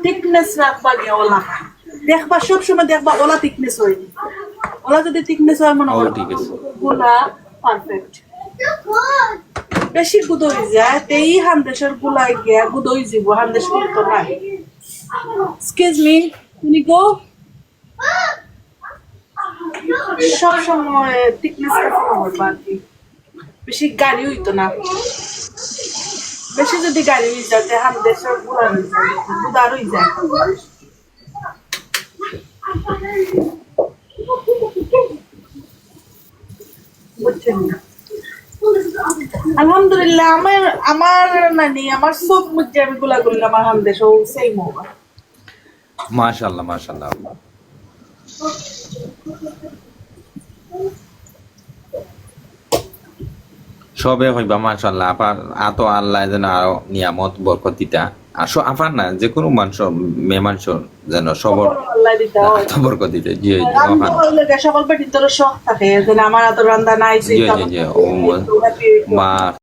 thickness রাখবা গে OLA দেখবা সব সময় দেখবা ওলা থিকনেস হয়নি ওলা যদি থিকনেস হয় মনে করো ঠিক আছে গুলা পারফেক্ট বেশি গুদ হয়ে যায় তেই হান্দেশের গুলাই গিয়া গুদ হয়ে যাব হান্দেশ তো নাই এক্সকিউজ মি তুমি গো সব সময় থিকনেস রাখতে হবে বাকি বেশি গাড়ি হইতো না বেশি যদি গাড়ি হয়ে যায় তে হান্দেশের গুলা হয়ে যায় গুদার হয়ে যায় বুঝছেন না আলহামদুলিল্লাহ আমার নানি আমার সব মধ্যে আমি গুলা করলাম আমার হামদেশ ও সেই মোবা মাশাআল্লাহ মাশাআল্লাহ সবে হইবা মাশাআল্লাহ আপার আতো আল্লাহ যেন আরো নিয়ামত বরকত দিতা আসো আপার না যে কোনো মানুষ মেহমান যেন সবর আল্লাহ দিতা হয় বরকত দিতে জি রান্না করলে সকল পেটির তোর শখ থাকে যে আমার এত রান্না নাই সেই জি জি জি ও মা